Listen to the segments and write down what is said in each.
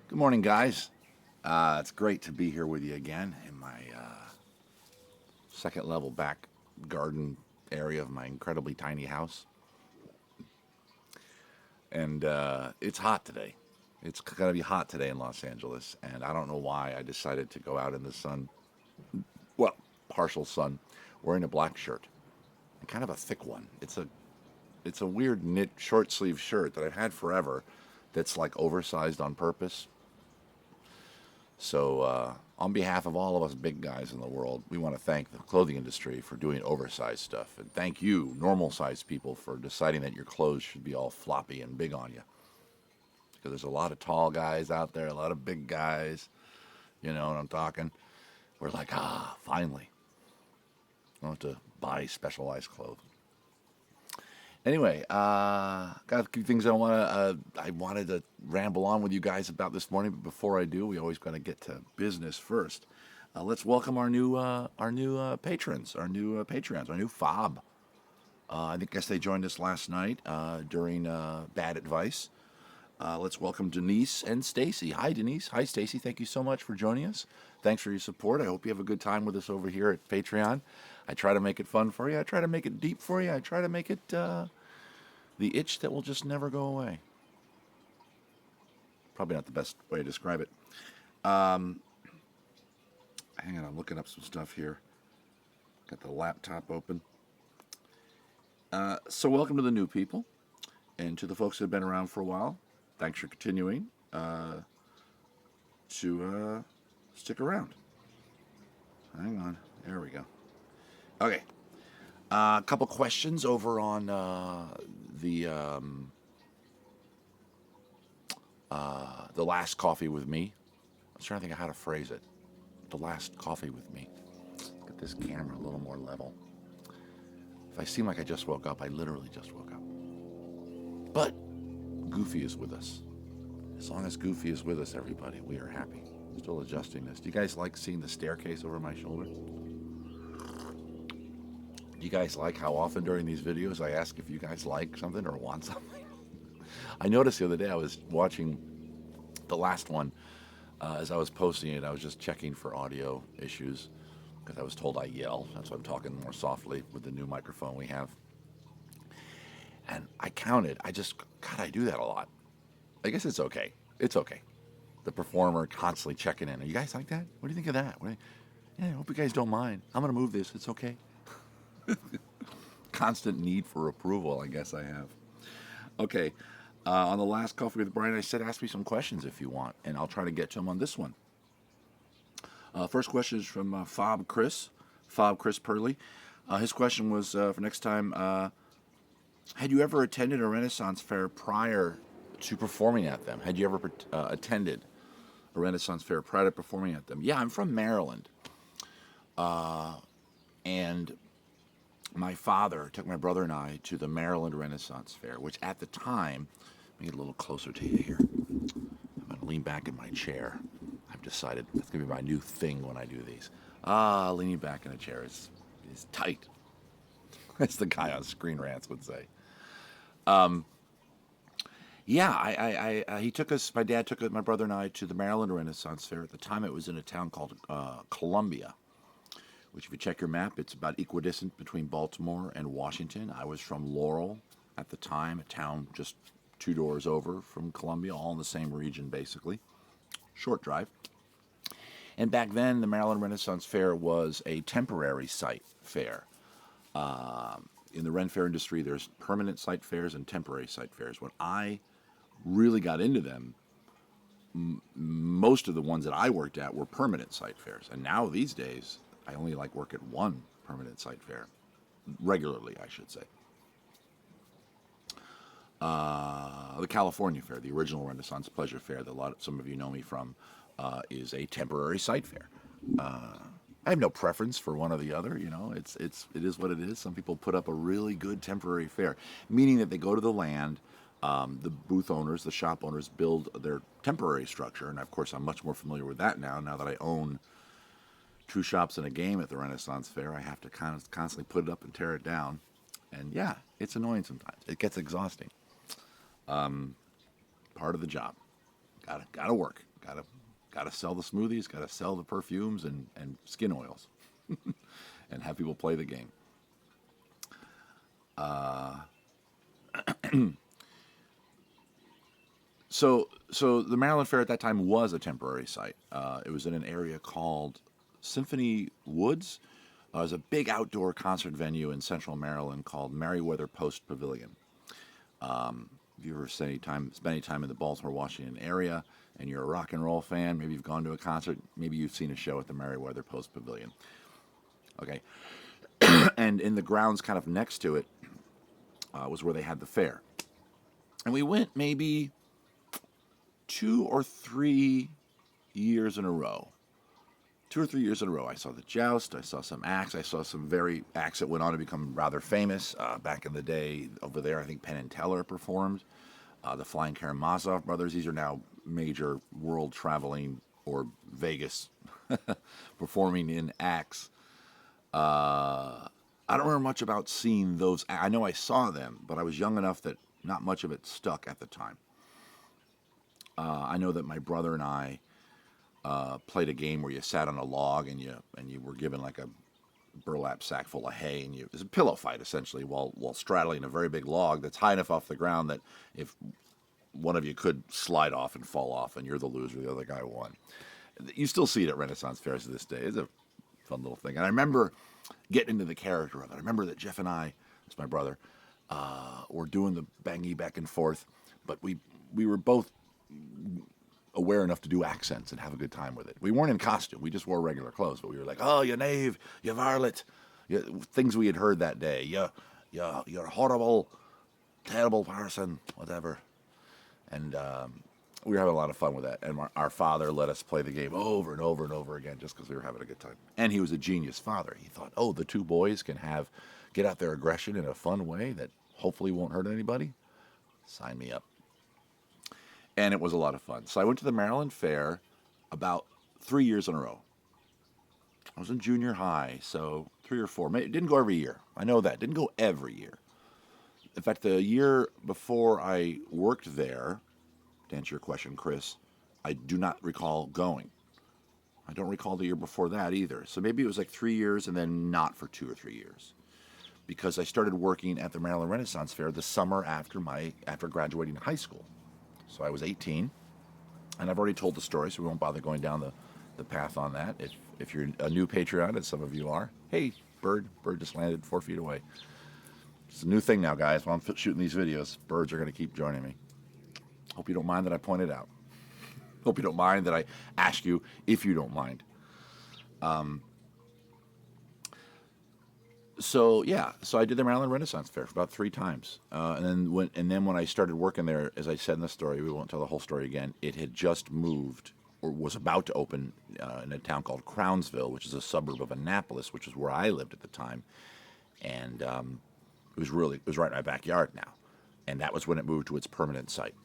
Good morning, guys. It's great to be here with you again in my second level back garden area of my incredibly tiny house. And it's hot today. It's going to be hot today in Los Angeles. And I don't know why I decided to go out in the sun. Well, partial sun, wearing a black shirt, and kind of a thick one. It's a weird knit short sleeve shirt that I've had forever that's like oversized on purpose. So, on behalf of all of us big guys in the world, we want to thank the clothing industry for doing oversized stuff. And thank you, normal sized people, for deciding that your clothes should be all floppy and big on you. Because there's a lot of tall guys out there, a lot of big guys. You know what I'm talking? We're like, finally. I don't have to buy specialized clothes. Anyway, got a few things I wanted to ramble on with you guys about this morning. But before I do, we always got to get to business first. Let's welcome our new patrons, our new Patreons, our new fob. Guess they joined us last night during Bad Advice. Let's welcome Denise and Stacy. Hi, Denise. Hi, Stacy. Thank you so much for joining us. Thanks for your support. I hope you have a good time with us over here at Patreon. I try to make it fun for you. I try to make it deep for you. I try to make it the itch that will just never go away. Probably not the best way to describe it. Hang on, I'm looking up some stuff here. Got the laptop open. So welcome to the new people, and to the folks that have been around for a while. Thanks for continuing to stick around. Hang on, there we go. Okay, a couple questions over on the last coffee with me. I was trying to think of how to phrase it. The last coffee with me. Get this camera a little more level. If I seem like I just woke up, I literally just woke up. But Goofy is with us. As long as Goofy is with us, everybody, we are happy. Still adjusting this. Do you guys like seeing the staircase over my shoulder? Do you guys like how often during these videos I ask if you guys like something or want something? I noticed the other day I was watching the last one. As I was posting it, I was just checking for audio issues because I was told I yell. That's why I'm talking more softly with the new microphone we have. And I counted. God, I do that a lot. I guess it's okay. It's okay. The performer constantly checking in. Are you guys like that? What do you think of that? Yeah, I hope you guys don't mind. I'm going to move this. It's okay. Constant need for approval, I guess I have. Okay. On the last Coffee with Brian, I said ask me some questions if you want, and I'll try to get to them on this one. First question is from Fob Chris Purley. His question was for next time, had you ever attended a Renaissance fair prior to performing at them? Had you ever attended a Renaissance fair prior to performing at them? Yeah, I'm from Maryland. And my father took my brother and I to the Maryland Renaissance Fair, which at the time, let me get a little closer to you here. I'm going to lean back in my chair. I've decided that's going to be my new thing when I do these. Leaning back in a chair is tight, as the guy on Screen Rants would say. Yeah, he took us, my dad took my brother and I to the Maryland Renaissance Fair. At the time, it was in a town called Columbia, which if you check your map, it's about equidistant between Baltimore and Washington. I was from Laurel at the time, a town just 2 doors over from Columbia, all in the same region, basically. Short drive. And back then, the Maryland Renaissance Fair was a temporary site fair. In the Ren Fair industry, there's permanent site fairs and temporary site fairs. When I really got into them, most of the ones that I worked at were permanent site fairs. And now these days, I only work at one permanent site fair. Regularly, I should say. The California Fair, the original Renaissance Pleasure Fair that some of you know me from, is a temporary site fair. I have no preference for one or the other. You know, it is what it is. Some people put up a really good temporary fair, meaning that they go to the land. The booth owners, the shop owners, build their temporary structure, and of course, I'm much more familiar with that now. Now that I own 2 shops and a game at the Renaissance Fair, I have to constantly put it up and tear it down, and yeah, it's annoying sometimes. It gets exhausting. Part of the job. Gotta work. Gotta sell the smoothies. Gotta sell the perfumes and skin oils, and have people play the game. So the Maryland Fair at that time was a temporary site. It was in an area called Symphony Woods. It was a big outdoor concert venue in central Maryland called Merriweather Post Pavilion. If you ever spent any time in the Baltimore, Washington area, and you're a rock and roll fan, maybe you've gone to a concert, maybe you've seen a show at the Merriweather Post Pavilion. Okay, and in the grounds kind of next to it was where they had the fair, and we went maybe 2 or 3 years in a row. 2 or 3 years in a row. I saw the joust. I saw some acts. I saw some acts that went on to become rather famous. Back in the day over there, I think Penn and Teller performed. The Flying Karamazov brothers. These are now major world traveling or Vegas performing in acts. I don't remember much about seeing those. I know I saw them, but I was young enough that not much of it stuck at the time. I know that my brother and I played a game where you sat on a log and you were given like a burlap sack full of hay, and it was a pillow fight essentially while straddling a very big log that's high enough off the ground that if one of you could slide off and fall off and you're the loser, the other guy won. You still see it at Renaissance fairs to this day. It's a fun little thing. And I remember getting into the character of it. I remember that Jeff and I, that's my brother, were doing the bangy back and forth, but we were both aware enough to do accents and have a good time with it. We weren't in costume. We just wore regular clothes, but we were like, oh, you knave, you varlet, things we had heard that day. You're horrible, terrible person, whatever. And we were having a lot of fun with that. And our father let us play the game over and over and over again just because we were having a good time. And he was a genius father. He thought, oh, the two boys can get out their aggression in a fun way that hopefully won't hurt anybody. Sign me up. And it was a lot of fun. So I went to the Maryland Fair about 3 years in a row. I was in junior high, so 3 or 4. It didn't go every year. I know that. Didn't go every year. In fact, the year before I worked there, to answer your question, Chris, I do not recall going. I don't recall the year before that either. So maybe it was like 3 years and then not for 2 or 3 years. Because I started working at the Maryland Renaissance Fair the summer after graduating high school. So I was 18, and I've already told the story, so we won't bother going down the path on that. If you're a new Patreon, as some of you are, hey, bird just landed 4 feet away. It's a new thing now, guys. While I'm shooting these videos, birds are going to keep joining me. Hope you don't mind that I point it out. Hope you don't mind that I ask you if you don't mind. So I did the Maryland Renaissance Fair for about 3 times, and then when I started working there, as I said in the story, we won't tell the whole story again. It had just moved, or was about to open, in a town called Crownsville, which is a suburb of Annapolis, which is where I lived at the time, and it was right in my backyard now, and that was when it moved to its permanent site.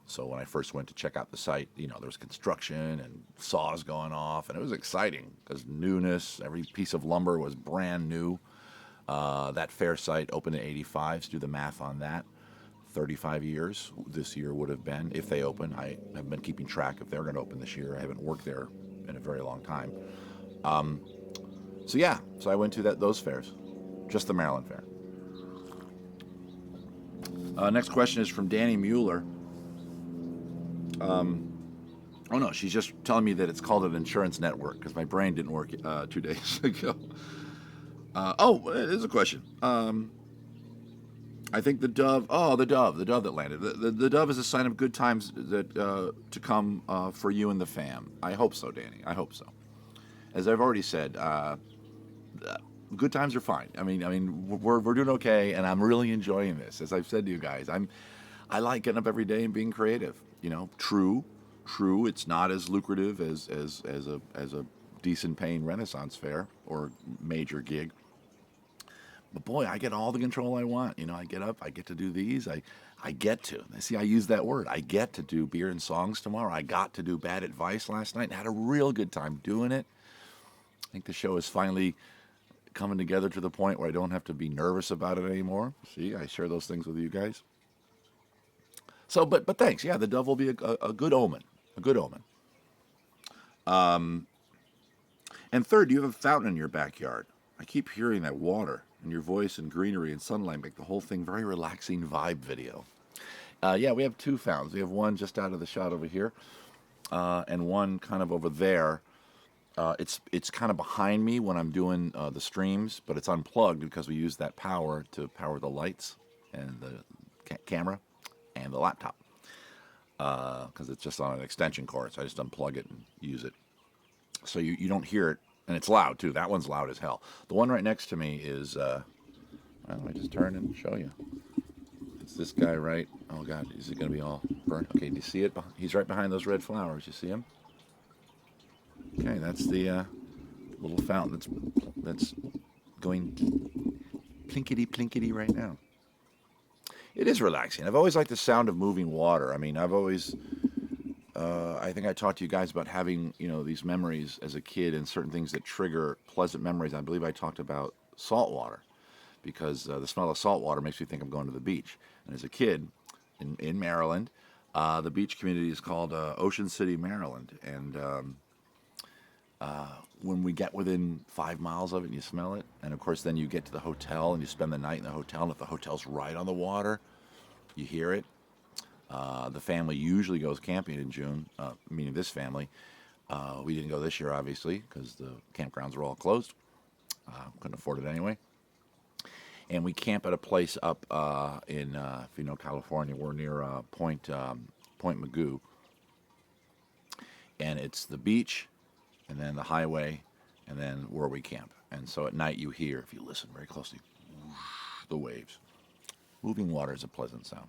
So when I first went to check out the site, there was construction and saws going off, and it was exciting because newness. Every piece of lumber was brand new. That fair site opened in '85, so do the math on that. 35 years this year would have been, if they open. I haven't been keeping track if they're going to open this year. I haven't worked there in a very long time. So I went to those fairs, just the Maryland Fair. Next question is from Danny Mueller. Oh no, she's just telling me that it's called an insurance network because my brain didn't work 2 days ago. It is a question. I think the dove that landed. The dove is a sign of good times that to come for you and the fam. I hope so, Danny. I hope so. As I've already said, good times are fine. I mean, we're doing okay, and I'm really enjoying this. As I've said to you guys, I like getting up every day and being creative. True, it's not as lucrative as a decent paying Renaissance fair or major gig. But boy, I get all the control I want. I get up, I get to do these. I get to. See, I use that word. I get to do beer and songs tomorrow. I got to do Bad Advice last night and had a real good time doing it. I think the show is finally coming together to the point where I don't have to be nervous about it anymore. See, I share those things with you guys. So, but thanks. Yeah, the dove will be a good omen. A good omen. And third, do you have a fountain in your backyard? I keep hearing that water and your voice and greenery and sunlight make the whole thing very relaxing vibe video. Yeah, we have two fountains. We have one just out of the shot over here, and one kind of over there. It's kind of behind me when I'm doing the streams, but it's unplugged because we use that power to power the lights and the camera and the laptop because it's just on an extension cord. So I just unplug it and use it. So you don't hear it, and it's loud too. That one's loud as hell. The one right next to me is, well, I just turn and show you. It's this guy right. Oh God, is it going to be all burnt? Okay, do you see it? He's right behind those red flowers. You see him? Okay, that's the little fountain that's going plinkety plinkety right now. It is relaxing. I've always liked the sound of moving water. I mean, I've always, I think I talked to you guys about having, these memories as a kid and certain things that trigger pleasant memories. I believe I talked about salt water because the smell of salt water makes me think I'm going to the beach. And as a kid in Maryland, the beach community is called Ocean City, Maryland. And when we get within 5 miles of it, and you smell it, and of course then you get to the hotel and you spend the night in the hotel, and if the hotel's right on the water, you hear it. The family usually goes camping in June, meaning this family. We didn't go this year, obviously, because the campgrounds were all closed. Couldn't afford it anyway. And we camp at a place up in, if you know California, we're near Point Magoo. And it's the beach, and then the highway, and then where we camp. And so at night you hear, if you listen very closely, whoosh, the waves. Moving water is a pleasant sound.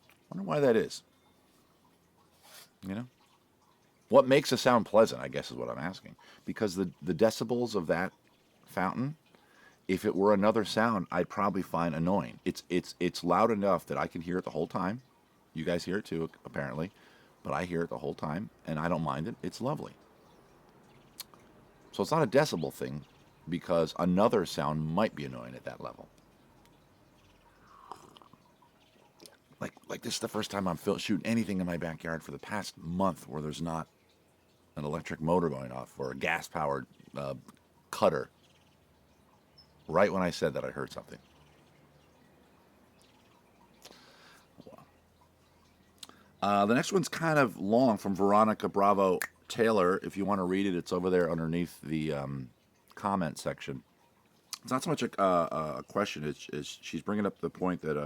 I wonder why that is. What makes a sound pleasant, I guess is what I'm asking. Because the decibels of that fountain, if it were another sound, I'd probably find annoying. It's loud enough that I can hear it the whole time. You guys hear it too, apparently. But I hear it the whole time, and I don't mind it. It's lovely. So it's not a decibel thing, because another sound might be annoying at that level. Like this is the first time I'm shooting anything in my backyard for the past month where there's not an electric motor going off or a gas-powered cutter. Right when I said that, I heard something. The next one's kind of long, from Veronica Bravo Taylor. If you want to read it, it's over there underneath the comment section. It's not so much a question. It's she's bringing up the point that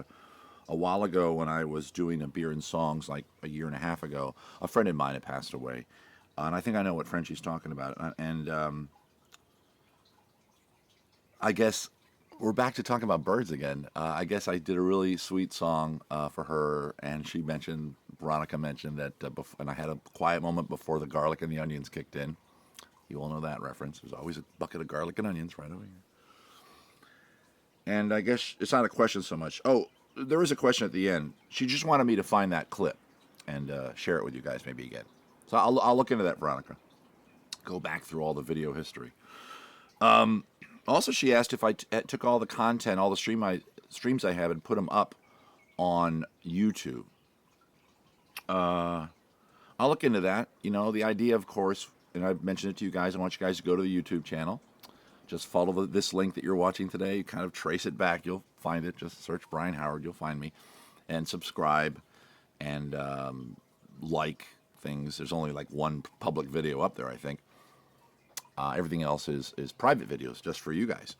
a while ago, when I was doing a beer and songs like a year and a half ago, a friend of mine had passed away, and I think I know what friend she's talking about. And I guess we're back to talking about birds again. I guess I did a really sweet song for her, and Veronica mentioned that, and I had a quiet moment before the garlic and the onions kicked in. You all know that reference. There's always a bucket of garlic and onions right over here. And I guess it's not a question so much. Oh, there is a question at the end. She just wanted me to find that clip and share it with you guys maybe again. So I'll look into that, Veronica. Go back through all the video history. Also, she asked if I took all the content, all the streams I have, and put them up on YouTube. I'll look into that. The idea, of course, and I've mentioned it to you guys, I want you guys to go to the YouTube channel. Just follow this link that you're watching today. Kind of trace it back. You'll find it. Just search Brian Howard. You'll find me. And subscribe and like things. There's only like one public video up there, I think. Everything else is private videos just for you guys.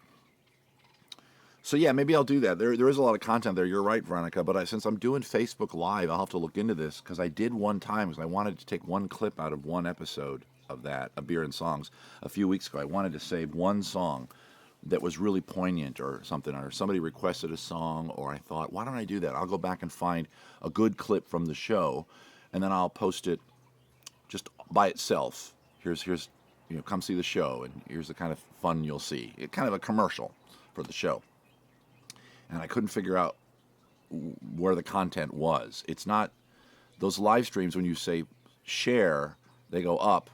So yeah, maybe I'll do that. There is a lot of content there. You're right, Veronica. But since I'm doing Facebook Live, I'll have to look into this, because I did one time, because I wanted to take one clip out of one episode of that, A Beer and Songs, a few weeks ago. I wanted to save one song that was really poignant or something, or somebody requested a song, or I thought, why don't I do that? I'll go back and find a good clip from the show, and then I'll post it just by itself. Here's come see the show, and here's the kind of fun you'll see. It's kind of a commercial for the show. And I couldn't figure out where the content was. It's not, those live streams, when you say share, they go up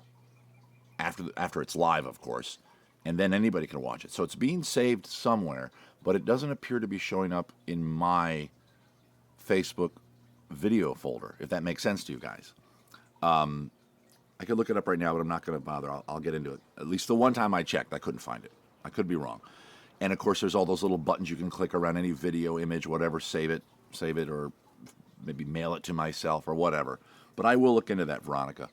after it's live, of course, and then anybody can watch it. So it's being saved somewhere, but it doesn't appear to be showing up in my Facebook video folder, if that makes sense to you guys. I could look it up right now, but I'm not going to bother. I'll get into it. At least the one time I checked, I couldn't find it. I could be wrong. And of course, there's all those little buttons you can click around any video, image, whatever, save it, or maybe mail it to myself or whatever. But I will look into that, Veronica.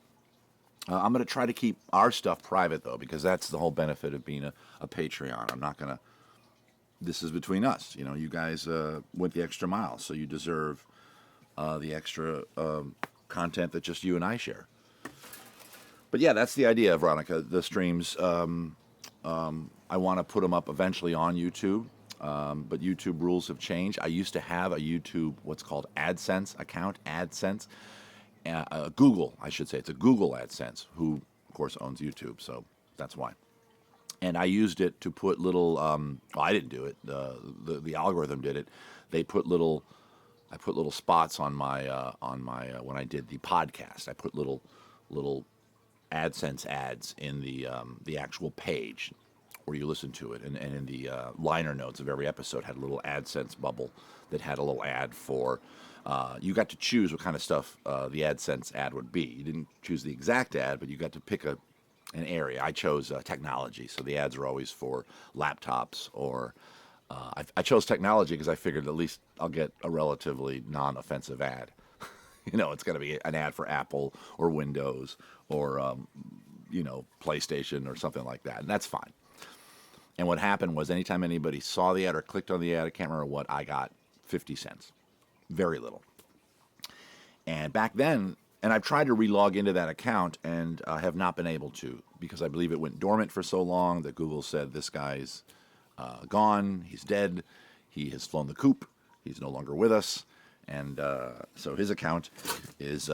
I'm going to try to keep our stuff private, though, because that's the whole benefit of being a Patreon. I'm not going to. This is between us. You know, you guys went the extra mile, so you deserve the extra content that just you and I share. But yeah, that's the idea, Veronica. The streams, I want to put them up eventually on YouTube, but YouTube rules have changed. I used to have a YouTube, what's called AdSense account, AdSense. Google, I should say. It's a Google AdSense, who, of course, owns YouTube, so that's why. And I used it to put little, well, I didn't do it. The algorithm did it. I put little spots on my when I did the podcast. I put little AdSense ads in the actual page where you listen to it, and in the liner notes of every episode had a little AdSense bubble that had a little ad for. You got to choose what kind of stuff the AdSense ad would be. You didn't choose the exact ad, but you got to pick an area. I chose technology, so the ads are always for laptops or. I chose technology because I figured at least I'll get a relatively non-offensive ad. You know, it's going to be an ad for Apple or Windows or, PlayStation or something like that. And that's fine. And what happened was anytime anybody saw the ad or clicked on the ad, I can't remember what, I got 50 cents. Very little. And back then, and I've tried to relog into that account and have not been able to because I believe it went dormant for so long that Google said this guy's gone, he's dead, he has flown the coop, he's no longer with us. And so his account is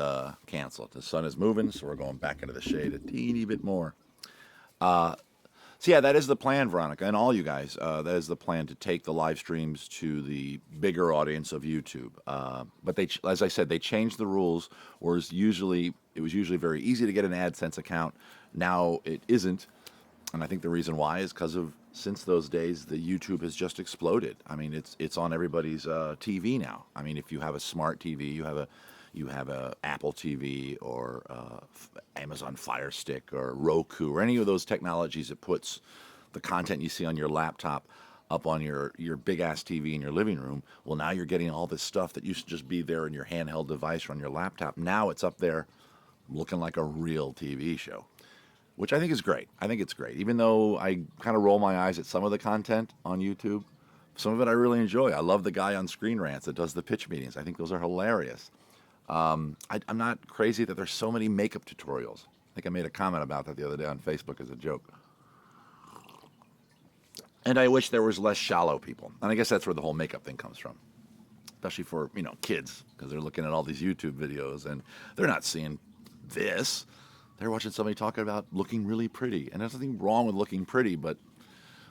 canceled. The sun is moving, so we're going back into the shade a teeny bit more. So yeah, that is the plan, Veronica, and all you guys. That is the plan, to take the live streams to the bigger audience of YouTube. But they, as I said, they changed the rules. Whereas it was usually very easy to get an AdSense account. Now it isn't, and I think the reason why is because of, since those days, the YouTube has just exploded. I mean, it's on everybody's TV now. I mean, if you have a smart TV, you have a Apple TV or Amazon Fire Stick or Roku or any of those technologies that puts the content you see on your laptop up on your big ass TV in your living room. Well, now you're getting all this stuff that used to just be there in your handheld device or on your laptop. Now it's up there looking like a real TV show, which I think is great. I think it's great. Even though I kind of roll my eyes at some of the content on YouTube, some of it I really enjoy. I love the guy on Screen Rants that does the pitch meetings. I think those are hilarious. I'm not crazy that there's so many makeup tutorials. I think I made a comment about that the other day on Facebook as a joke. And I wish there was less shallow people. And I guess that's where the whole makeup thing comes from. Especially for, kids, because they're looking at all these YouTube videos and they're not seeing this. They're watching somebody talking about looking really pretty. And there's nothing wrong with looking pretty, but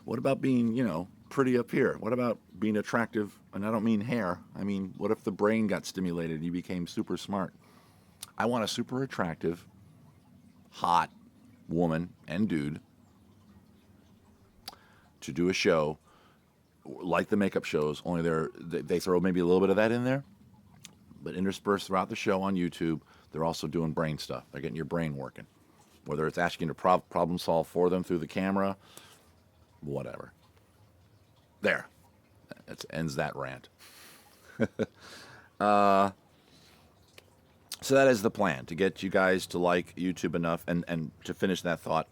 what about being, pretty up here? What about being attractive? And I don't mean hair. I mean, what if the brain got stimulated and you became super smart? I want a super attractive, hot woman and dude to do a show like the makeup shows, only they throw maybe a little bit of that in there, but interspersed throughout the show on YouTube, they're also doing brain stuff. They're getting your brain working. Whether it's asking you to problem solve for them through the camera, whatever. There. That ends that rant. So that is the plan, to get you guys to like YouTube enough. And to finish that thought,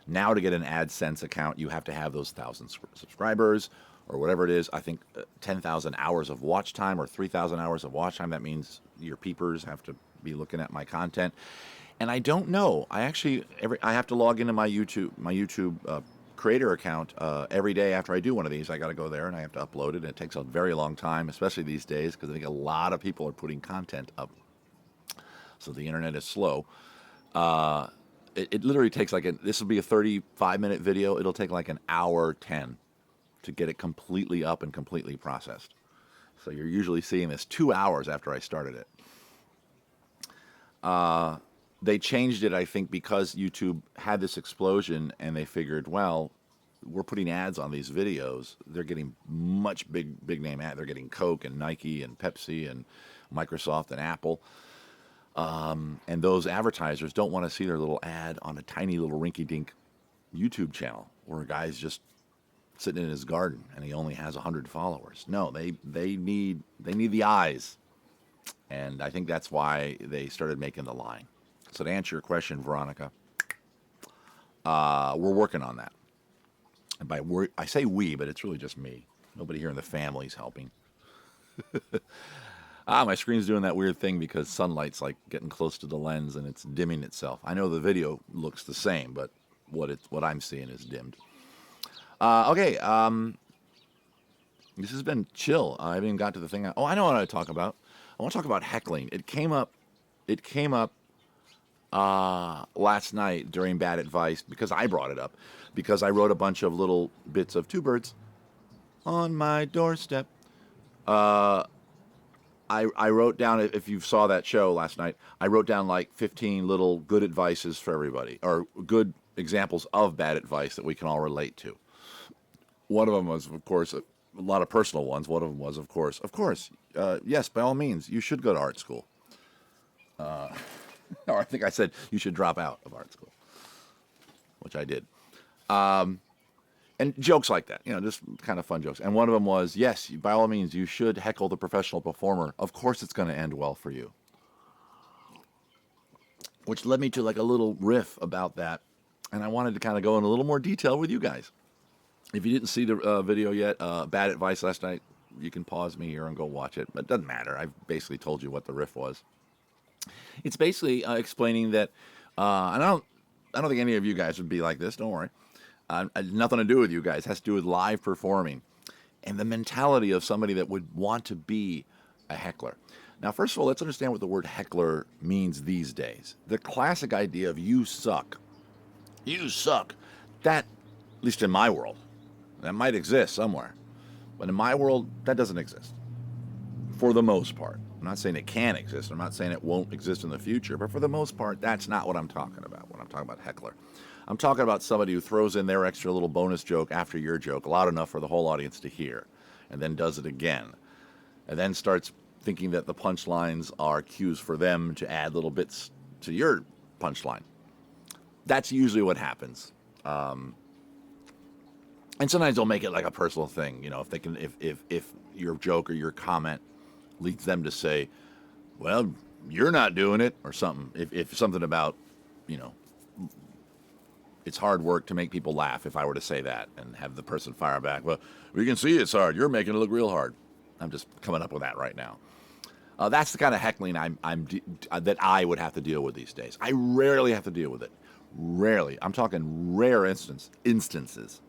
now to get an AdSense account, you have to have those 1,000 subscribers or whatever it is. I think 10,000 hours of watch time or 3,000 hours of watch time. That means your peepers have to be looking at my content. And I don't know. I have to log into my YouTube creator account every day after I do one of these. I got to go there and I have to upload it. And it takes a very long time, especially these days, because I think a lot of people are putting content up. So the internet is slow. It literally takes this will be a 35-minute video. It'll take like an hour 10 to get it completely up and completely processed. So you're usually seeing this 2 hours after I started it. They changed it, I think, because YouTube had this explosion and they figured, well, we're putting ads on these videos. They're getting much big name ads. They're getting Coke and Nike and Pepsi and Microsoft and Apple. And those advertisers don't want to see their little ad on a tiny little rinky-dink YouTube channel where a guy's just sitting in his garden and he only has 100 followers. No, they need the eyes. And I think that's why they started making the line. So to answer your question, Veronica, we're working on that. And by I say we, but it's really just me. Nobody here in the family's helping. My screen's doing that weird thing because sunlight's like getting close to the lens and it's dimming itself. I know the video looks the same, but what I'm seeing is dimmed. Okay, this has been chill. I haven't even got to the thing. I know what I talk about. I want to talk about heckling. It came up last night during Bad Advice because I brought it up because I wrote a bunch of little bits of Two Birds on my doorstep. I wrote down, if you saw that show last night, I wrote down like 15 little good advices for everybody, or good examples of bad advice that we can all relate to. One of them was, of course, a lot of personal ones. One of them was, of course, yes, by all means, you should go to art school. Or I think I said you should drop out of art school, which I did. And jokes like that, just kind of fun jokes. And one of them was, yes, by all means, you should heckle the professional performer. Of course it's going to end well for you. Which led me to like a little riff about that. And I wanted to kind of go in a little more detail with you guys. If you didn't see the video yet, Bad Advice last night, you can pause me here and go watch it. But it doesn't matter. I've basically told you what the riff was. It's basically explaining that, and I don't think any of you guys would be like this. Don't worry. Nothing to do with you guys. It has to do with live performing and the mentality of somebody that would want to be a heckler. Now, first of all, let's understand what the word heckler means these days. The classic idea of you suck. You suck. That, at least in my world, that might exist somewhere. But in my world, that doesn't exist. For the most part. I'm not saying it can't exist. I'm not saying it won't exist in the future. But for the most part, that's not what I'm talking about when I'm talking about heckler. I'm talking about somebody who throws in their extra little bonus joke after your joke, loud enough for the whole audience to hear, and then does it again, and then starts thinking that the punchlines are cues for them to add little bits to your punchline. That's usually what happens. And sometimes they'll make it like a personal thing, if they can, if your joke or your comment leads them to say, well, you're not doing it, or something. If something about, it's hard work to make people laugh, if I were to say that and have the person fire back, well, we can see it's hard. You're making it look real hard. I'm just coming up with that right now. That's the kind of heckling that I would have to deal with these days. I rarely have to deal with it. Rarely. I'm talking rare instances.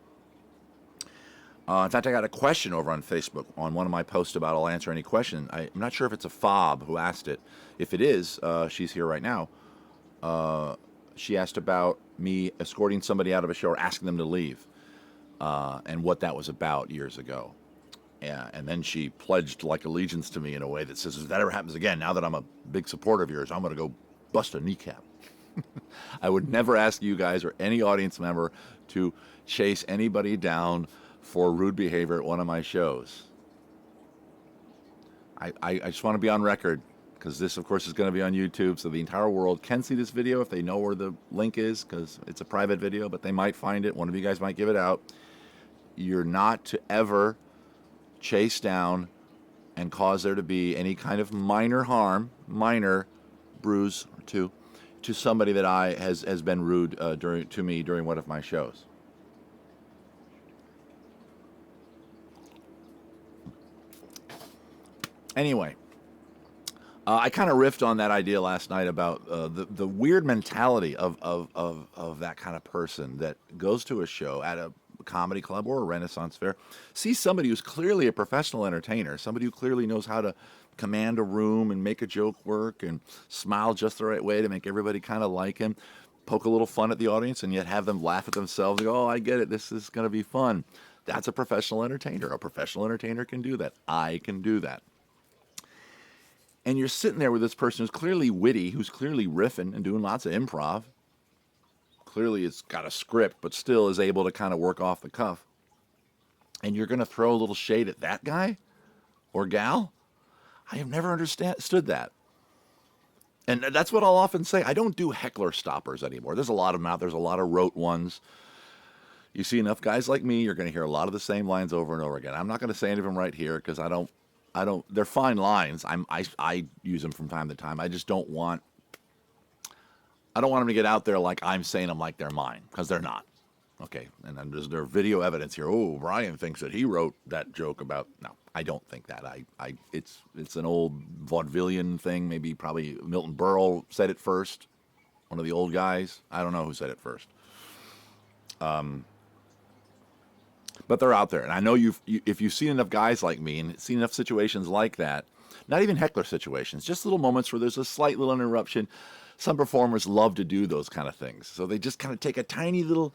In fact, I got a question over on Facebook on one of my posts about I'll answer any question. I'm not sure if it's a fob who asked it. If it is, she's here right now. She asked about me escorting somebody out of a show or asking them to leave, and what that was about years ago. Yeah, and then she pledged like allegiance to me in a way that says, if that ever happens again, now that I'm a big supporter of yours, I'm going to go bust a kneecap. I would never ask you guys or any audience member to chase anybody down for rude behavior at one of my shows. I just want to be on record, because this, of course, is going to be on YouTube, so the entire world can see this video if they know where the link is, because it's a private video, but they might find it. One of you guys might give it out. You're not to ever chase down and cause there to be any kind of minor harm, minor bruise or two, to somebody that has been rude to me during one of my shows. Anyway, I kind of riffed on that idea last night about the weird mentality of that kind of person that goes to a show at a comedy club or a Renaissance fair, sees somebody who's clearly a professional entertainer, somebody who clearly knows how to command a room and make a joke work and smile just the right way to make everybody kind of like him, poke a little fun at the audience, and yet have them laugh at themselves and go, oh, I get it, this is going to be fun. That's a professional entertainer. A professional entertainer can do that. I can do that. And you're sitting there with this person who's clearly witty, who's clearly riffing and doing lots of improv. Clearly it's got a script, but still is able to kind of work off the cuff. And you're going to throw a little shade at that guy or gal? I have never understood that. And that's what I'll often say. I don't do heckler stoppers anymore. There's a lot of them out. There's a lot of rote ones. You see enough guys like me, you're going to hear a lot of the same lines over and over again. I'm not going to say any of them right here because I don't. They're fine lines. I use them from time to time. I just don't want. I don't want them to get out there like I'm saying them like they're mine, because they're not. Okay, and then there's video evidence here. Oh, Brian thinks that he wrote that joke about. No, I don't think that. It's an old vaudevillian thing. Maybe probably Milton Berle said it first. One of the old guys. I don't know who said it first. But they're out there, and I know if you've seen enough guys like me and seen enough situations like that, not even heckler situations, just little moments where there's a slight little interruption. Some performers love to do those kind of things, so they just kind of take a tiny little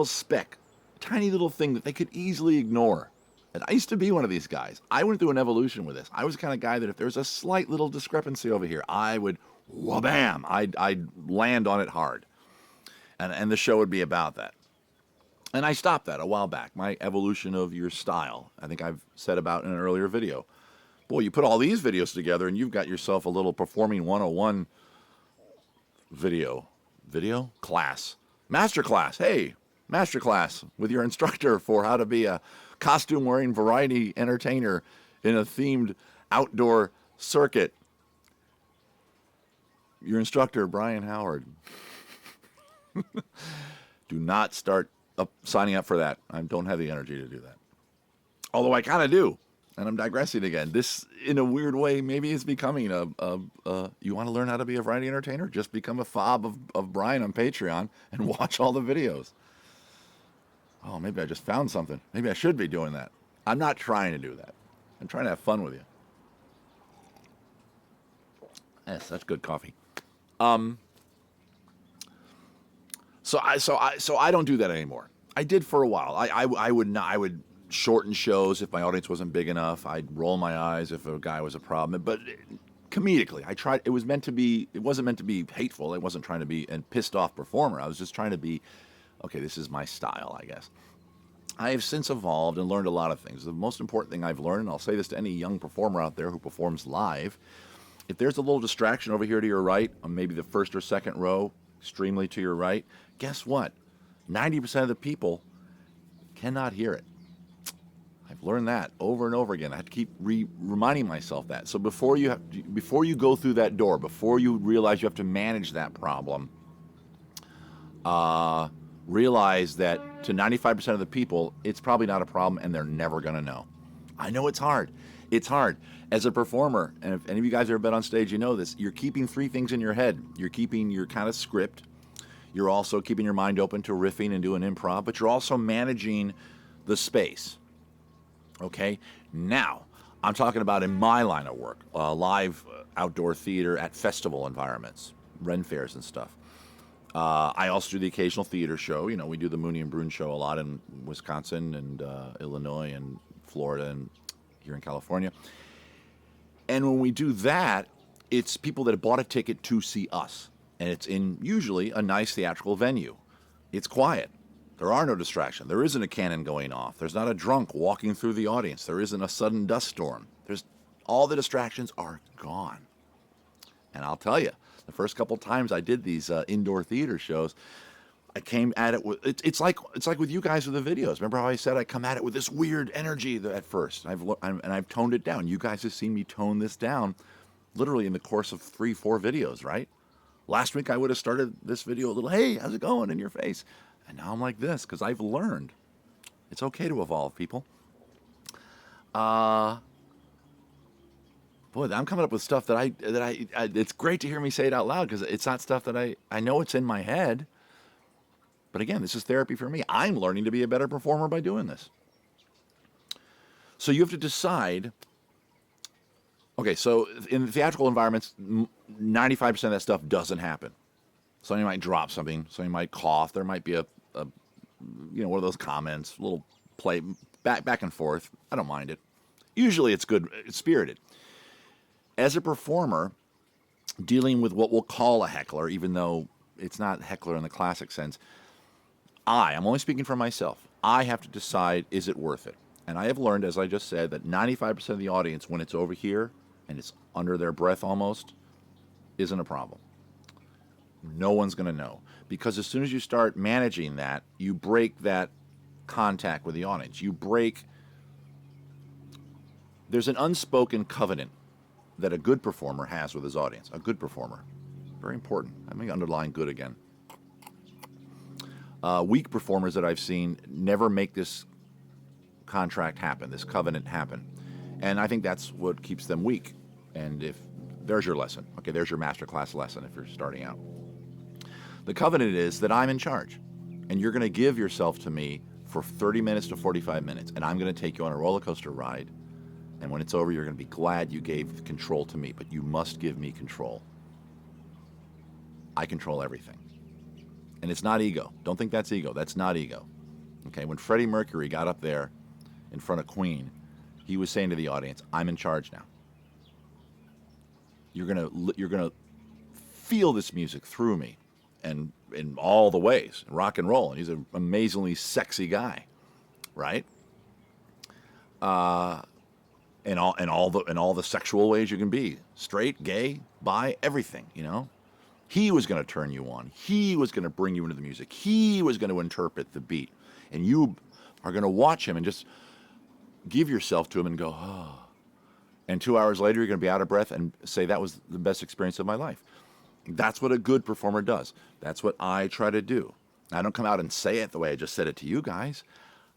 speck, tiny little thing that they could easily ignore. And I used to be one of these guys. I went through an evolution with this. I was the kind of guy that if there was a slight little discrepancy over here, I would, wha-bam, I'd land on it hard, and the show would be about that. And I stopped that a while back. My evolution of your style, I think I've said about in an earlier video. Boy, you put all these videos together and you've got yourself a little Performing 101 video class. Master class. Hey, master class with your instructor for how to be a costume-wearing variety entertainer in a themed outdoor circuit. Your instructor, Brian Howard. Do not start signing up for that. I don't have the energy to do that. Although I kind of do. And I'm digressing again. This, in a weird way, maybe is becoming you want to learn how to be a variety entertainer? Just become a fob of Brian on Patreon and watch all the videos. Oh, maybe I just found something. Maybe I should be doing that. I'm not trying to do that. I'm trying to have fun with you. Yes, that's good coffee. So I don't do that anymore. I did for a while. I would shorten shows if my audience wasn't big enough. I'd roll my eyes if a guy was a problem. But comedically, I tried. It wasn't meant to be hateful. I wasn't trying to be a pissed off performer. I was just trying to be, okay, this is my style, I guess. I have since evolved and learned a lot of things. The most important thing I've learned, and I'll say this to any young performer out there who performs live, if there's a little distraction over here to your right, on maybe the first or second row, extremely to your right, guess what? 90% of the people cannot hear it. I've learned that over and over again. I have to keep reminding myself that. So before you go through that door, before you realize you have to manage that problem, realize that to 95% of the people, it's probably not a problem and they're never going to know. I know it's hard. It's hard. As a performer, and if any of you guys have ever been on stage, you know this, you're keeping three things in your head. You're keeping your kind of script. You're also keeping your mind open to riffing and doing improv, but you're also managing the space. Okay? Now, I'm talking about in my line of work, live outdoor theater at festival environments, Ren fairs and stuff. I also do the occasional theater show. You know, we do the Mooney and Brune show a lot in Wisconsin and Illinois and Florida and here in California. And when we do that, it's people that have bought a ticket to see us. And it's in usually a nice theatrical venue. It's quiet. There are no distractions. There isn't a cannon going off. There's not a drunk walking through the audience. There isn't a sudden dust storm. All the distractions are gone. And I'll tell you, the first couple times I did these indoor theater shows, I came at it with it's like with you guys with the videos. Remember how I said I come at it with this weird energy at first. I've toned it down. You guys have seen me tone this down, literally in the course of 3-4 videos, right? Last week I would have started this video a little, hey, how's it going, in your face, and now I'm like this because I've learned. It's okay to evolve, people. Boy, I'm coming up with stuff that I it's great to hear me say it out loud because it's not stuff that I know it's in my head. But again, this is therapy for me. I'm learning to be a better performer by doing this. So you have to decide, okay, so in theatrical environments, 95% of that stuff doesn't happen. Somebody might drop something, somebody might cough, there might be a one of those comments, a little play, back and forth. I don't mind it. Usually it's good, it's spirited. As a performer, dealing with what we'll call a heckler, even though it's not heckler in the classic sense, I'm only speaking for myself. I have to decide, is it worth it? And I have learned, as I just said, that 95% of the audience, when it's over here and it's under their breath almost, isn't a problem. No one's going to know. Because as soon as you start managing that, you break that contact with the audience. There's an unspoken covenant that a good performer has with his audience. A good performer. Very important. I'm going to underline good again. Weak performers that I've seen never make this contract happen, this covenant happen. And I think that's what keeps them weak. And if there's your lesson. Okay, there's your masterclass lesson if you're starting out. The covenant is that I'm in charge. And you're going to give yourself to me for 30 minutes to 45 minutes. And I'm going to take you on a roller coaster ride. And when it's over, you're going to be glad you gave control to me. But you must give me control. I control everything. And it's not ego. Don't think that's ego. That's not ego. Okay, when Freddie Mercury got up there in front of Queen, he was saying to the audience, I'm in charge now. You're gonna feel this music through me, and in all the ways, rock and roll. And he's an amazingly sexy guy, right? In all the sexual ways you can be, straight, gay, bi, everything. You know, he was going to turn you on. He was going to bring you into the music. He was going to interpret the beat, and you are going to watch him and just give yourself to him and go, oh. And 2 hours later, you're going to be out of breath and say, that was the best experience of my life. That's what a good performer does. That's what I try to do. I don't come out and say it the way I just said it to you guys.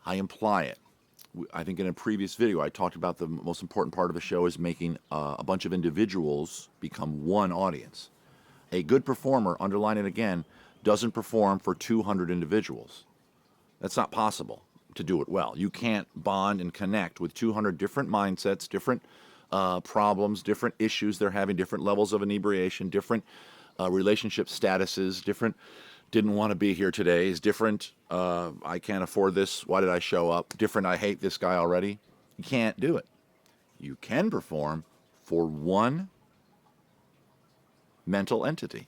I imply it. I think in a previous video, I talked about the most important part of the show is making a bunch of individuals become one audience. A good performer, underline it again, doesn't perform for 200 individuals. That's not possible to do it well. You can't bond and connect with 200 different mindsets, different problems, different issues they're having, different levels of inebriation, different relationship statuses, different didn't want to be here today, is different, I can't afford this, why did I show up, different, I hate this guy already. You can't do it. You can perform for one mental entity,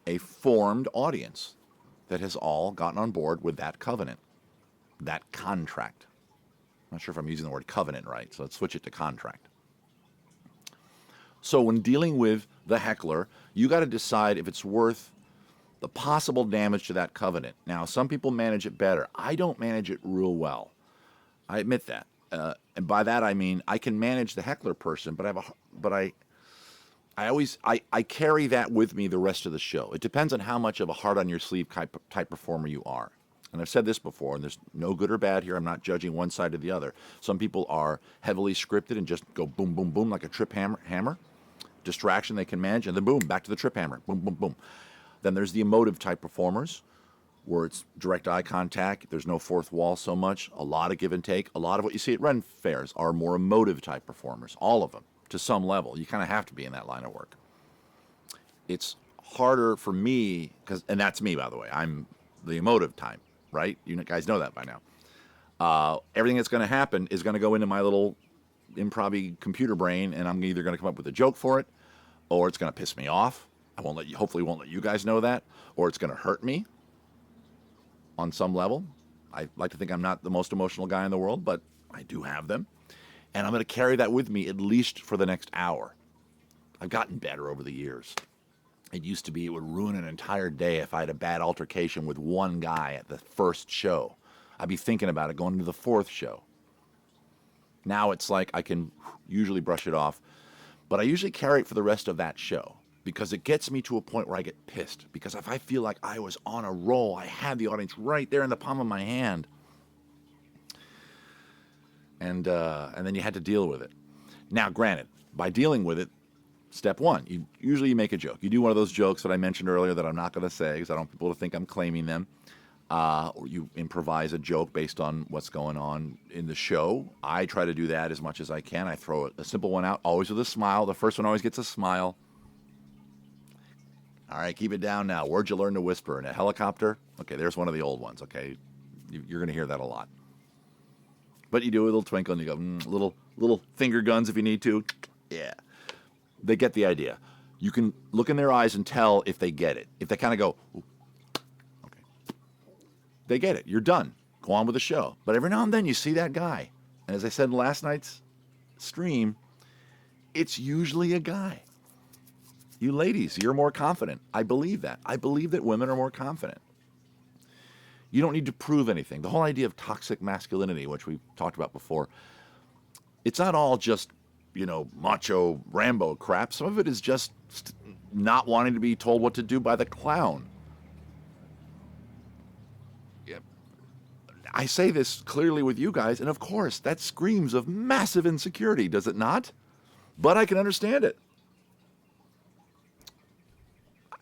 a formed audience that has all gotten on board with that covenant, that contract. I'm not sure if I'm using the word covenant right, so let's switch it to contract. So when dealing with the heckler, you got to decide if it's worth the possible damage to that covenant. Now, some people manage it better. I don't manage it real well. I admit that. And by that I mean I can manage the heckler person, but I carry that with me the rest of the show. It depends on how much of a heart on your sleeve type performer you are. And I've said this before, and there's no good or bad here. I'm not judging one side or the other. Some people are heavily scripted and just go boom, boom, boom like a trip hammer. Distraction they can manage, and then boom, back to the trip hammer. Boom, boom, boom. Then there's the emotive type performers where it's direct eye contact. There's no fourth wall so much. A lot of give and take. A lot of what you see at Ren fairs are more emotive type performers. All of them, to some level. You kind of have to be in that line of work. It's harder for me, and that's me, by the way. I'm the emotive type. Right? You guys know that by now. Everything that's going to happen is going to go into my little improv computer brain, and I'm either going to come up with a joke for it, or it's going to piss me off. Hopefully won't let you guys know that, or it's going to hurt me on some level. I like to think I'm not the most emotional guy in the world, but I do have them. And I'm going to carry that with me at least for the next hour. I've gotten better over the years. It used to be it would ruin an entire day if I had a bad altercation with one guy at the first show. I'd be thinking about it going into the fourth show. Now it's like I can usually brush it off, but I usually carry it for the rest of that show because it gets me to a point where I get pissed. Because if I feel like I was on a roll, I had the audience right there in the palm of my hand, and then you had to deal with it. Now, granted, by dealing with it, step one, you make a joke. You do one of those jokes that I mentioned earlier that I'm not going to say because I don't want people to think I'm claiming them. Or you improvise a joke based on what's going on in the show. I try to do that as much as I can. I throw a simple one out, always with a smile. The first one always gets a smile. All right, keep it down now. Where'd you learn to whisper? In a helicopter? Okay, there's one of the old ones, okay? You're going to hear that a lot. But you do a little twinkle and you go, little finger guns if you need to. Yeah. They get the idea. You can look in their eyes and tell if they get it. If they kind of go, ooh, okay, they get it. You're done. Go on with the show. But every now and then you see that guy. And as I said in last night's stream, it's usually a guy. You ladies, you're more confident. I believe that. I believe that women are more confident. You don't need to prove anything. The whole idea of toxic masculinity, which we've talked about before, it's not all just, macho Rambo crap. Some of it is just not wanting to be told what to do by the clown. I say this clearly with you guys, and of course, that screams of massive insecurity, does it not? But I can understand it.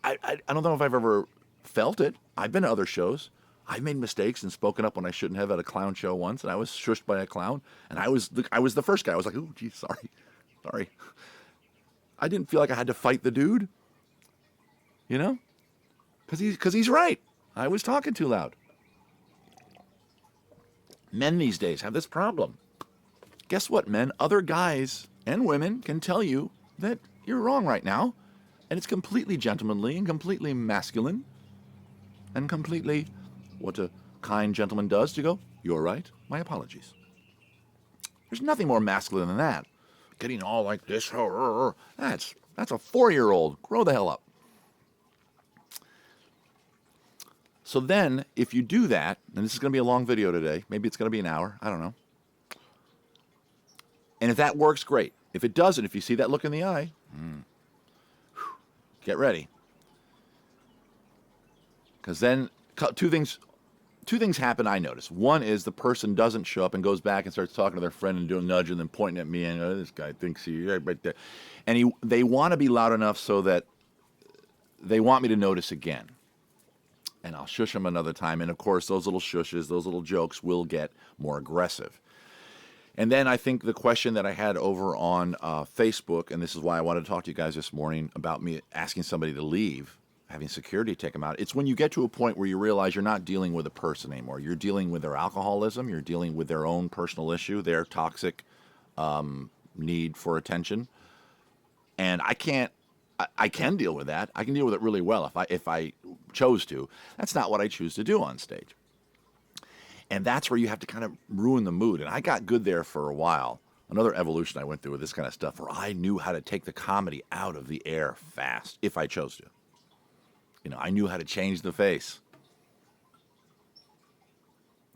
I don't know if I've ever felt it. I've been to other shows. I've made mistakes and spoken up when I shouldn't have at a clown show once, and I was shushed by a clown, and I was the first guy. I was like, "Ooh, geez, sorry." I didn't feel like I had to fight the dude, because he's right. I was talking too loud. Men these days have this problem. Guess what, men? Other guys and women can tell you that you're wrong right now, and it's completely gentlemanly and completely masculine and completely what a kind gentleman does to go, "You're right, my apologies." There's nothing more masculine than that. Getting all like this, that's a 4-year-old. Grow the hell up. So then, if you do that, and this is going to be a long video today, maybe it's going to be an hour, I don't know. And if that works, great. If it doesn't, if you see that look in the eye, get ready. Because then two things happen I notice. One is the person doesn't show up and goes back and starts talking to their friend and doing a nudge and then pointing at me and this guy thinks right there. And they want to be loud enough so that they want me to notice again. And I'll shush them another time. And of course, those little shushes, those little jokes will get more aggressive. And then I think the question that I had over on Facebook, and this is why I wanted to talk to you guys this morning about me asking somebody to leave, having security take them out. It's when you get to a point where you realize you're not dealing with a person anymore. You're dealing with their alcoholism. You're dealing with their own personal issue, their toxic need for attention. And I can deal with that. I can deal with it really well if I chose to. That's not what I choose to do on stage. And that's where you have to kind of ruin the mood. And I got good there for a while. Another evolution I went through with this kind of stuff where I knew how to take the comedy out of the air fast if I chose to. I knew how to change the face.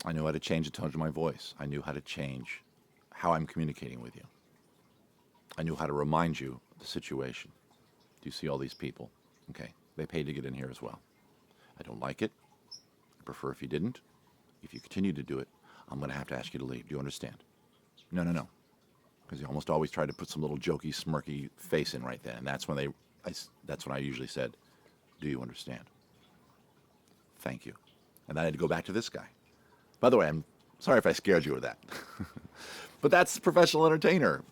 I knew how to change the tone of my voice. I knew how to change how I'm communicating with you. I knew how to remind you of the situation. Do you see all these people? Okay, they paid to get in here as well. I don't like it. I prefer if you didn't. If you continue to do it, I'm going to have to ask you to leave. Do you understand? No. Because you almost always try to put some little jokey, smirky face in right then. And that's when I usually said, "Do you understand? Thank you." And then I had to go back to this guy. By the way, I'm sorry if I scared you with that. But that's professional entertainer.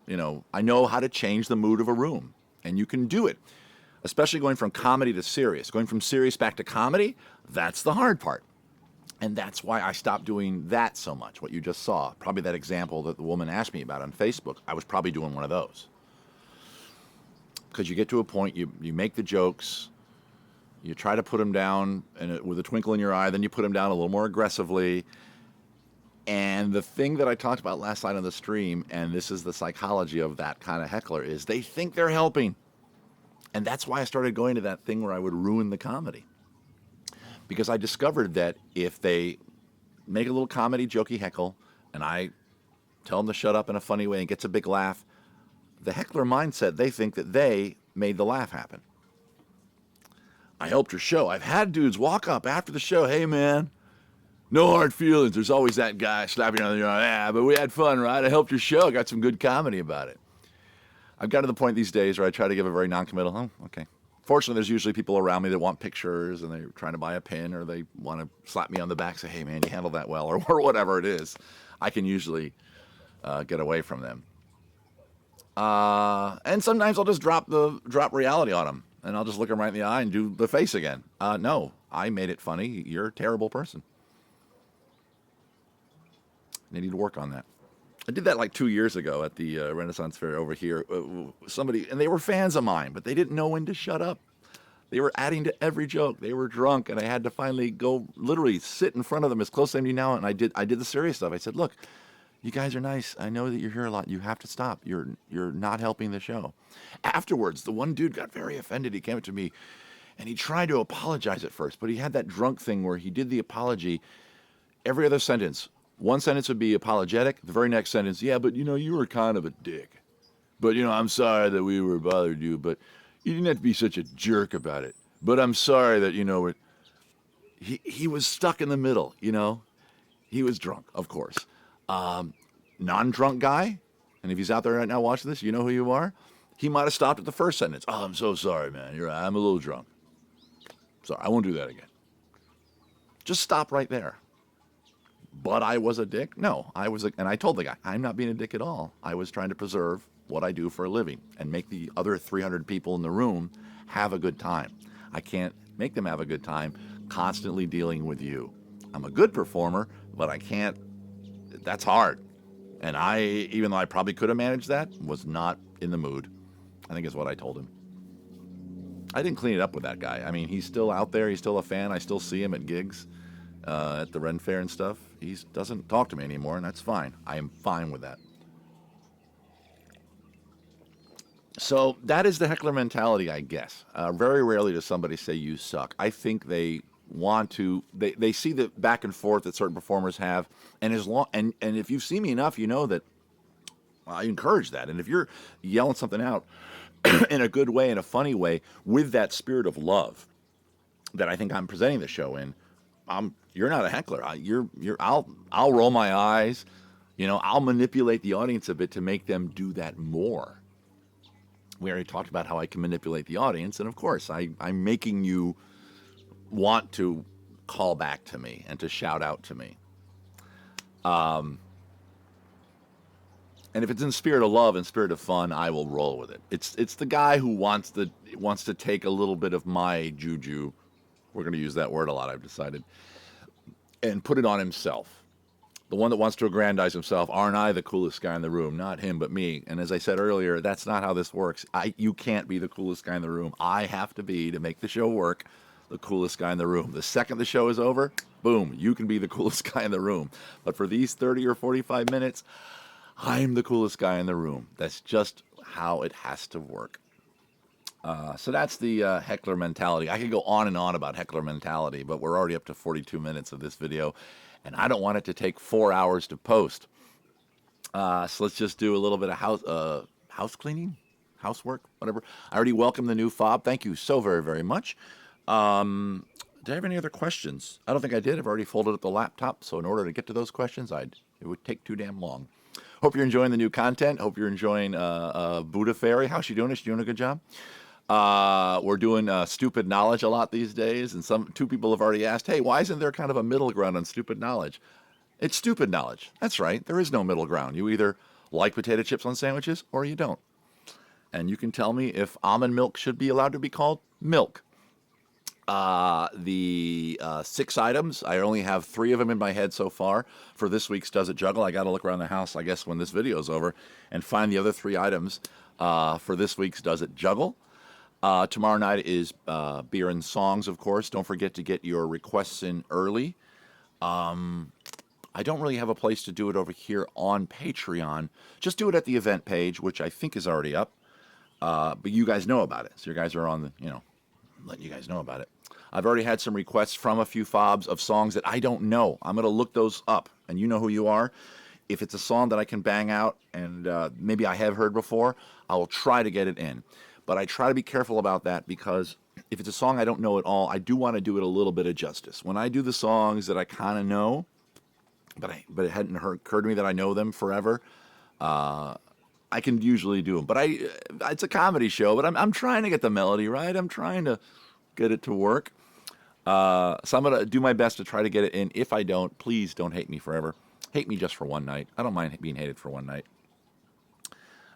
I know how to change the mood of a room. And you can do it, especially going from comedy to serious. Going from serious back to comedy, that's the hard part. And that's why I stopped doing that so much, what you just saw. Probably that example that the woman asked me about on Facebook, I was probably doing one of those. Because you get to a point, you make the jokes, you try to put them down with a twinkle in your eye, then you put them down a little more aggressively. And the thing that I talked about last night on the stream, and this is the psychology of that kind of heckler, is they think they're helping. And that's why I started going to that thing where I would ruin the comedy. Because I discovered that if they make a little comedy, jokey heckle, and I tell them to shut up in a funny way and gets a big laugh, the heckler mindset, they think that they made the laugh happen. I helped your show. I've had dudes walk up after the show, "Hey, man, no hard feelings." There's always that guy slapping you on the arm. "Yeah, but we had fun, right? I helped your show. Got some good comedy about it." I've got to the point these days where I try to give a very non-committal, "Oh, okay." Fortunately, there's usually people around me that want pictures and they're trying to buy a pin or they want to slap me on the back, say, "Hey, man, you handled that well," or whatever it is. I can usually get away from them. And sometimes I'll just drop reality on them and I'll just look them right in the eye and do the face again. No, I made it funny. You're a terrible person. They need to work on that. I did that like 2 years ago at the Renaissance Fair over here. Somebody, and they were fans of mine, but they didn't know when to shut up. They were adding to every joke. They were drunk, and I had to finally go literally sit in front of them as close as I knew now, and I did the serious stuff. I said, "Look, You guys are nice. I know that you're here a lot. You have to stop. You're not helping the show. Afterwards, the one dude got very offended. He came up to me and he tried to apologize at first, but he had that drunk thing where he did the apology every other sentence. One sentence would be apologetic. The very next sentence, yeah, but you were kind of a dick. But I'm sorry that we were bothered you, but you didn't have to be such a jerk about it. But I'm sorry that, he was stuck in the middle, He was drunk, of course. Non-drunk guy, and if he's out there right now watching this, you know who you are. He might have stopped at the first sentence. Oh, I'm so sorry, man. You're right. I'm a little drunk. Sorry, I won't do that again. Just stop right there. But I was a dick? No, and I told the guy, I'm not being a dick at all. I was trying to preserve what I do for a living and make the other 300 people in the room have a good time. I can't make them have a good time constantly dealing with you. I'm a good performer, but I can't. That's hard. And even though I probably could have managed that, was not in the mood, I think is what I told him. I didn't clean it up with that guy. I mean, he's still out there. He's still a fan. I still see him at gigs, at the Ren Fair and stuff. He doesn't talk to me anymore, and that's fine. I am fine with that. So that is the heckler mentality, I guess. Very rarely does somebody say you suck. I think they want to. They see the back and forth that certain performers have, and if you've seen me enough, you know that I encourage that. And if you're yelling something out in a good way, in a funny way, with that spirit of love that I think I'm presenting the show in, you're not a heckler. I'll roll my eyes. I'll manipulate the audience a bit to make them do that more. We already talked about how I can manipulate the audience, and of course, I'm making you want to call back to me and to shout out to me. And if it's in spirit of love and spirit of fun, I will roll with it. It's the guy who wants to take a little bit of my juju. We're going to use that word a lot, I've decided, and put it on himself. The one that wants to aggrandize himself. Aren't I the coolest guy in the room? Not him, but me. And as I said earlier, that's not how this works. You can't be the coolest guy in the room. I have to be, to make the show work, the coolest guy in the room. The second the show is over, boom, you can be the coolest guy in the room. But for these 30 or 45 minutes, I'm the coolest guy in the room. That's just how it has to work. So that's the heckler mentality. I could go on and on about heckler mentality, but we're already up to 42 minutes of this video, and I don't want it to take 4 hours to post. So let's just do a little bit of house cleaning, housework, whatever. I already welcomed the new fob. Thank you so very, very much. Did I have any other questions? I don't think I did. I've already folded up the laptop, so in order to get to those questions, it would take too damn long. Hope you're enjoying the new content. Hope you're enjoying Buddha Fairy. How's she doing? Is she doing a good job? We're doing stupid knowledge a lot these days, and two people have already asked, hey, why isn't there kind of a middle ground on stupid knowledge? It's stupid knowledge. That's right. There is no middle ground. You either like potato chips on sandwiches or you don't. And you can tell me if almond milk should be allowed to be called milk. The 6 items, I only have 3 of them in my head so far for this week's Does It Juggle. I got to look around the house, I guess, when this video is over and find the other 3 items for this week's Does It Juggle. Tomorrow night is beer and songs, of course. Don't forget to get your requests in early. I don't really have a place to do it over here on Patreon. Just do it at the event page, which I think is already up. But you guys know about it. So you guys are on the, letting you guys know about it. I've already had some requests from a few fobs of songs that I don't know. I'm going to look those up, and you know who you are. If it's a song that I can bang out and maybe I have heard before, I will try to get it in. But I try to be careful about that because if it's a song I don't know at all, I do want to do it a little bit of justice. When I do the songs that I kind of know, but it hadn't occurred to me that I know them forever, I can usually do them. But it's a comedy show, but I'm trying to get the melody right. I'm trying to get it to work. So I'm going to do my best to try to get it in. If I don't, please don't hate me forever. Hate me just for one night. I don't mind being hated for one night.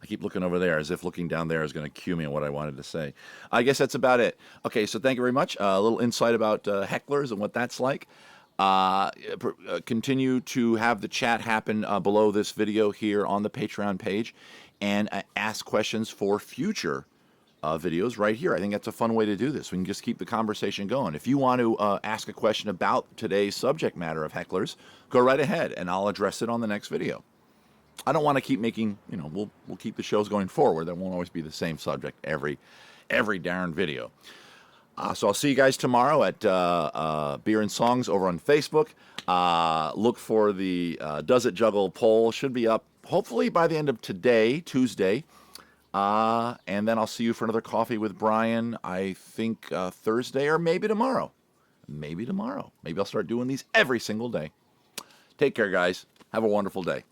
I keep looking over there as if looking down there is going to cue me on what I wanted to say. I guess that's about it. Okay, so thank you very much. A little insight about hecklers and what that's like. Continue to have the chat happen below this video here on the Patreon page and ask questions for future videos right here. I think that's a fun way to do this. We can just keep the conversation going. If you want to ask a question about today's subject matter of hecklers, go right ahead and I'll address it on the next video. I don't want to keep making, we'll keep the shows going forward. There won't always be the same subject every darn video. So I'll see you guys tomorrow at Beer and Songs over on Facebook. Look for the Does It Juggle poll. Should be up hopefully by the end of today, Tuesday. And then I'll see you for another coffee with Brian, I think Thursday or maybe tomorrow. Maybe tomorrow. Maybe I'll start doing these every single day. Take care, guys. Have a wonderful day.